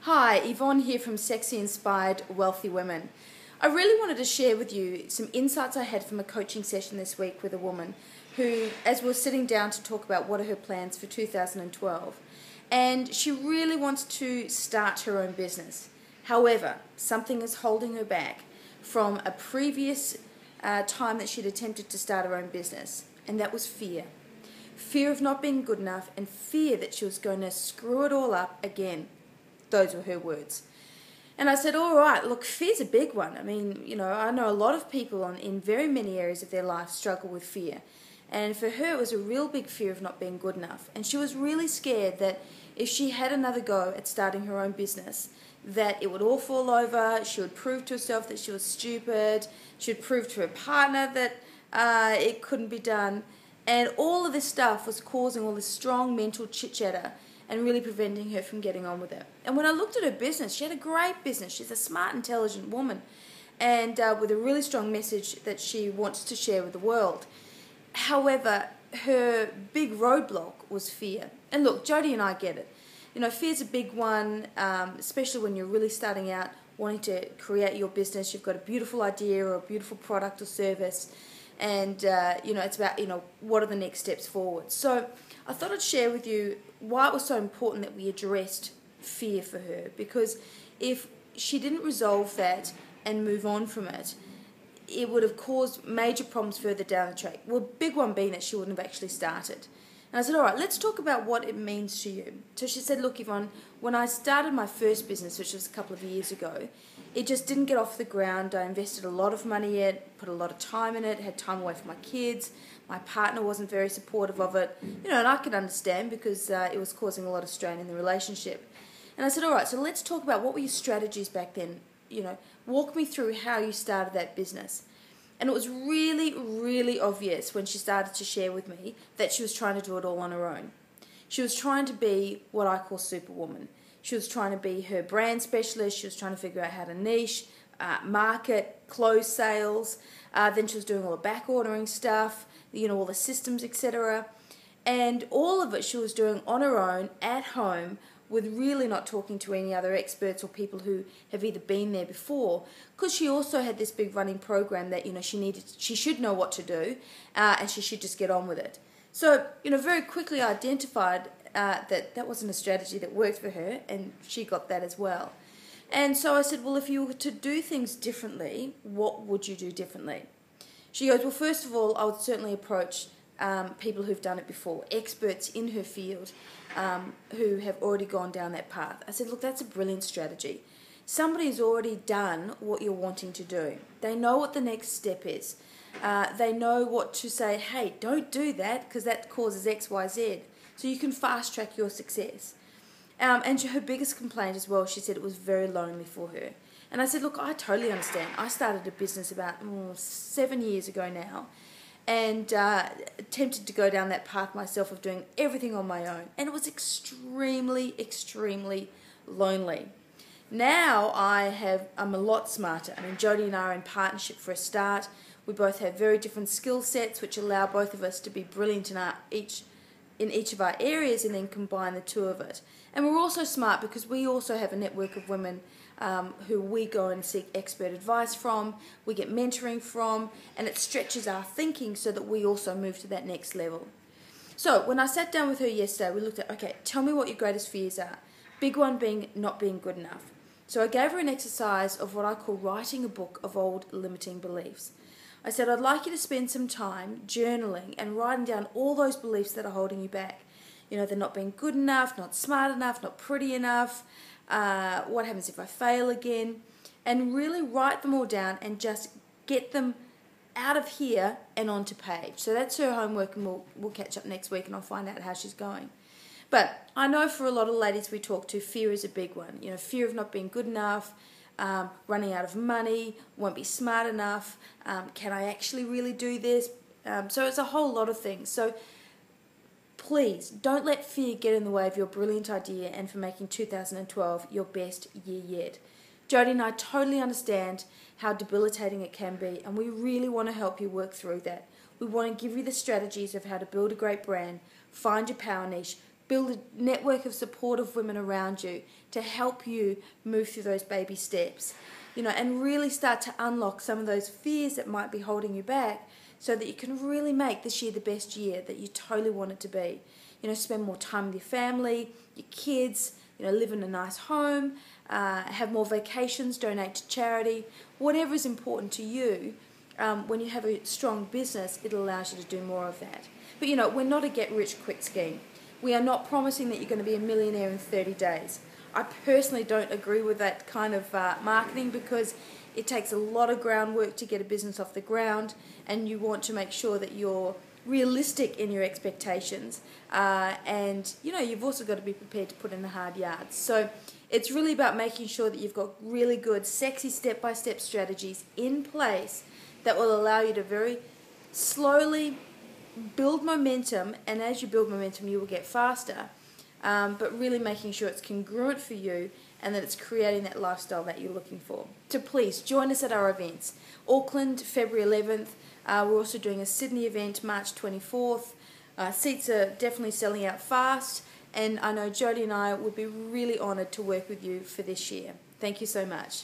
Hi, Yvonne here from Sexy Inspired Wealthy Women. I really wanted to share with you some insights I had from a coaching session this week with a woman who, as we were sitting down to talk about what are her plans for 2012, and she really wants to start her own business. However, something is holding her back from a previous time that she'd attempted to start her own business, and that was fear. Fear of not being good enough and fear that she was going to screw it all up again. Those were her words. And I said, all right, look, fear's a big one. I mean, I know a lot of people in very many areas of their life struggle with fear. And for her, it was a real big fear of not being good enough. And she was really scared that if she had another go at starting her own business, that it would all fall over. She would prove to herself that she was stupid. She would prove to her partner that it couldn't be done. And all of this stuff was causing all this strong mental chit-chatter and really preventing her from getting on with it. And when I looked at her business, she had a great business. She's a smart, intelligent woman, and with a really strong message that she wants to share with the world. However, her big roadblock was fear. And look, Jodie and I get it. Fear's a big one, especially when you're really starting out, wanting to create your business. You've got a beautiful idea or a beautiful product or service, and it's about what are the next steps forward. So I thought I'd share with you why it was so important that we addressed fear for her, because if she didn't resolve that and move on from it, it would have caused major problems further down the track. Well, big one being that she wouldn't have actually started. And I said, all right, let's talk about what it means to you. So she said, look, Yvonne, when I started my first business, which was a couple of years ago, it just didn't get off the ground. I invested a lot of money in it, put a lot of time in it, had time away from my kids. My partner wasn't very supportive of it, and I could understand because it was causing a lot of strain in the relationship. And I said, all right, so let's talk about what were your strategies back then. Walk me through how you started that business. And it was really, really obvious when she started to share with me that she was trying to do it all on her own. She was trying to be what I call superwoman. She was trying to be her brand specialist. She was trying to figure out how to niche, market, close sales. Then she was doing all the back ordering stuff, all the systems, etc. And all of it she was doing on her own, at home, with really not talking to any other experts or people who have either been there before, because she also had this big running program that she should know what to do, and she should just get on with it. So very quickly I identified that wasn't a strategy that worked for her, and she got that as well. And so I said, well, if you were to do things differently, what would you do differently? She goes, well, first of all, I would certainly approach people who've done it before, experts in her field who have already gone down that path. I said, look, that's a brilliant strategy. Somebody's already done what you're wanting to do. They know what the next step is. They know what to say, hey, don't do that because that causes X, Y, Z. So you can fast track your success. And her biggest complaint as well, she said it was very lonely for her. And I said, look, I totally understand. I started a business about 7 years ago now, and attempted to go down that path myself of doing everything on my own. And it was extremely, extremely lonely. Now I'm a lot smarter. I mean, Jodie and I are in partnership for a start. We both have very different skill sets, which allow both of us to be brilliant in each of our areas, and then combine the two of it. And we're also smart because we also have a network of women who we go and seek expert advice from, we get mentoring from, and it stretches our thinking so that we also move to that next level. So when I sat down with her yesterday, we looked at, okay, tell me what your greatest fears are. Big one being not being good enough. So I gave her an exercise of what I call writing a book of old limiting beliefs. I said, I'd like you to spend some time journaling and writing down all those beliefs that are holding you back. They're not being good enough, not smart enough, not pretty enough. What happens if I fail again? And really write them all down and just get them out of here and onto page. So that's her homework, and we'll catch up next week and I'll find out how she's going. But I know for a lot of ladies we talk to, fear is a big one. Fear of not being good enough, running out of money, won't be smart enough, can I actually really do this? So it's a whole lot of things. So please don't let fear get in the way of your brilliant idea and for making 2012 your best year yet. Jodie and I totally understand how debilitating it can be, and we really want to help you work through that. We want to give you the strategies of how to build a great brand, find your power niche, build a network of supportive women around you to help you move through those baby steps, and really start to unlock some of those fears that might be holding you back so that you can really make this year the best year that you totally want it to be. Spend more time with your family, your kids, live in a nice home, have more vacations, donate to charity, whatever is important to you. When you have a strong business, it allows you to do more of that. But we're not a get-rich-quick scheme. We are not promising that you're going to be a millionaire in 30 days. I personally don't agree with that kind of marketing because it takes a lot of groundwork to get a business off the ground, and you want to make sure that you're realistic in your expectations, and you've also got to be prepared to put in the hard yards. So it's really about making sure that you've got really good, sexy step-by-step strategies in place that will allow you to very slowly build momentum, and as you build momentum you will get faster, but really making sure it's congruent for you and that it's creating that lifestyle that you're looking for. So please join us at our events. Auckland, February 11th. We're also doing a Sydney event, March 24th. Seats are definitely selling out fast, and I know Jodie and I would be really honoured to work with you for this year. Thank you so much.